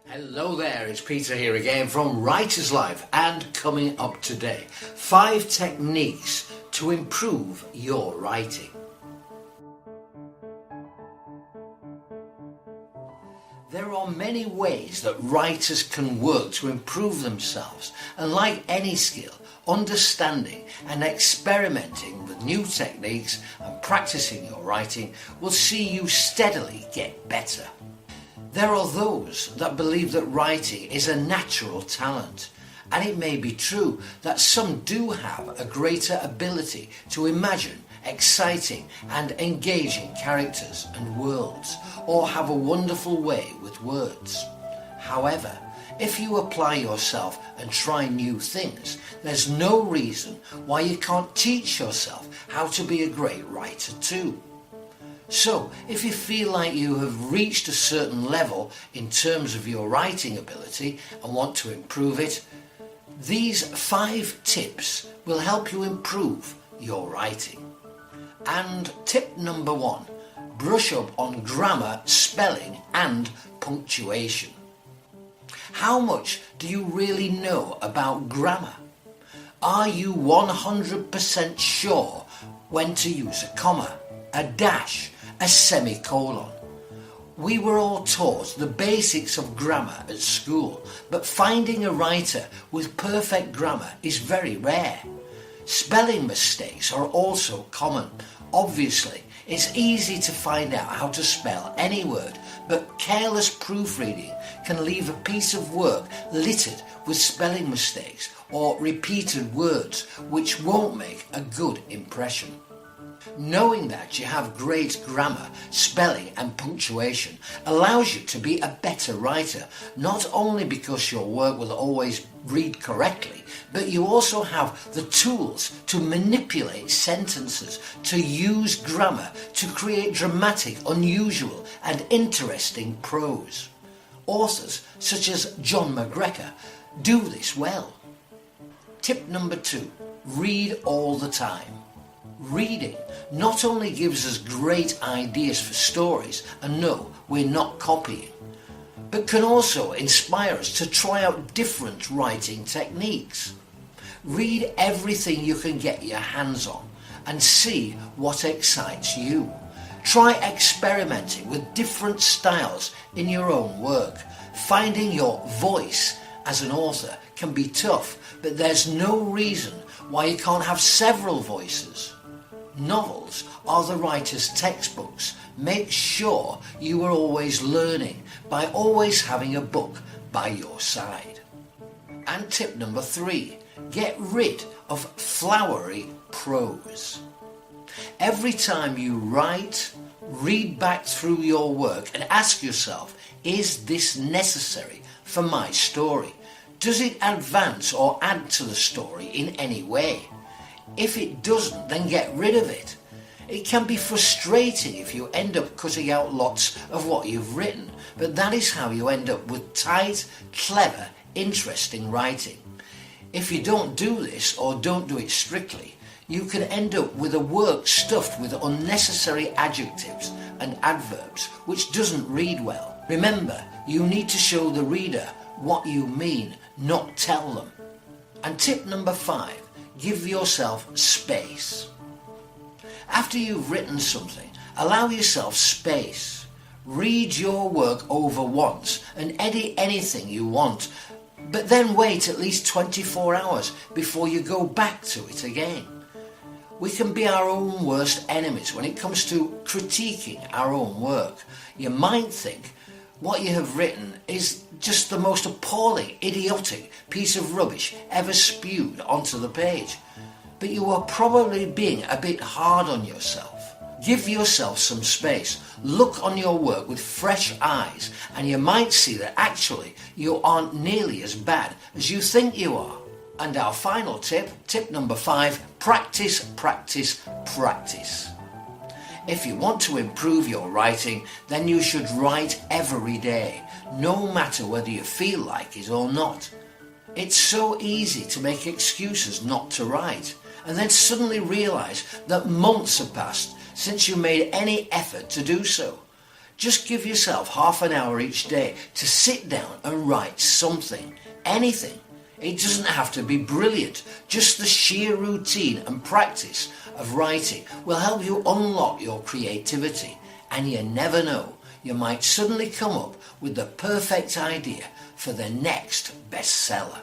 Hello there, it's Peter here again from Writer's Life, and coming up today, 5 techniques to improve your writing. There are many ways that writers can work to improve themselves, and like any skill, understanding and experimenting with new techniques and practicing your writing will see you steadily get better. There are those that believe that writing is a natural talent, and it may be true that some do have a greater ability to imagine exciting and engaging characters and worlds, or have a wonderful way with words. However, if you apply yourself and try new things, there's no reason why you can't teach yourself how to be a great writer too. So, if you feel like you have reached a certain level in terms of your writing ability and want to improve it, these 5 tips will help you improve your writing. And tip number 1, brush up on grammar, spelling and punctuation. How much do you really know about grammar? Are you 100% sure when to use a comma, a dash, a semicolon? We were all taught the basics of grammar at school, but finding a writer with perfect grammar is very rare. Spelling mistakes are also common. Obviously, it's easy to find out how to spell any word, but careless proofreading can leave a piece of work littered with spelling mistakes or repeated words which won't make a good impression. Knowing that you have great grammar, spelling and punctuation allows you to be a better writer, not only because your work will always read correctly, but you also have the tools to manipulate sentences, to use grammar to create dramatic, unusual and interesting prose. Authors such as John McGregor do this well. Tip number 2, read all the time. Reading not only gives us great ideas for stories, and no, we're not copying, but can also inspire us to try out different writing techniques. Read everything you can get your hands on and see what excites you. Try experimenting with different styles in your own work. Finding your voice as an author can be tough, but there's no reason why you can't have several voices. Novels are the writer's textbooks. Make sure you are always learning by always having a book by your side. And tip number 3, get rid of flowery prose. Every time you write, read back through your work and ask yourself, is this necessary for my story? Does it advance or add to the story in any way? If it doesn't, then get rid of it. It can be frustrating if you end up cutting out lots of what you've written, but that is how you end up with tight, clever, interesting writing. If you don't do this or don't do it strictly, you can end up with a work stuffed with unnecessary adjectives and adverbs which doesn't read well. Remember, you need to show the reader what you mean, not tell them. And tip number 5, give yourself space. After you've written something, allow yourself space. Read your work over once and edit anything you want, but then wait at least 24 hours before you go back to it again. We can be our own worst enemies when it comes to critiquing our own work. You might think what you have written is just the most appalling, idiotic piece of rubbish ever spewed onto the page. But you are probably being a bit hard on yourself. Give yourself some space. Look on your work with fresh eyes, and you might see that actually you aren't nearly as bad as you think you are. And our final tip, tip number 5, practice, practice, practice. If you want to improve your writing, then you should write every day, no matter whether you feel like it or not. It's so easy to make excuses not to write, and then suddenly realise that months have passed since you made any effort to do so. Just give yourself half an hour each day to sit down and write something, anything. It doesn't have to be brilliant. Just the sheer routine and practice of writing will help you unlock your creativity. And you never know, you might suddenly come up with the perfect idea for the next bestseller.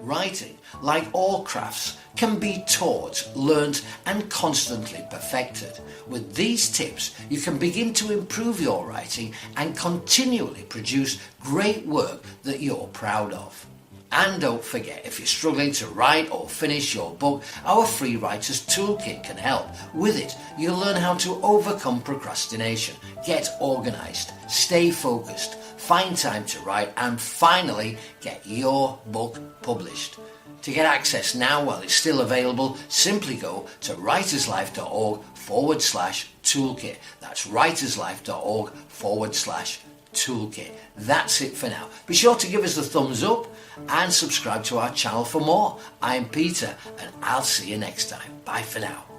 Writing, like all crafts, can be taught, learnt and constantly perfected. With these tips, you can begin to improve your writing and continually produce great work that you're proud of. And don't forget, if you're struggling to write or finish your book, our Free Writers Toolkit can help. With it, you'll learn how to overcome procrastination, get organised, stay focused, find time to write, and finally get your book published. To get access now while it's still available, simply go to writerslife.org/toolkit. That's writerslife.org/toolkit. That's it for now. Be sure to give us the thumbs up and subscribe to our channel for more. I'm Peter and I'll see you next time. Bye for now.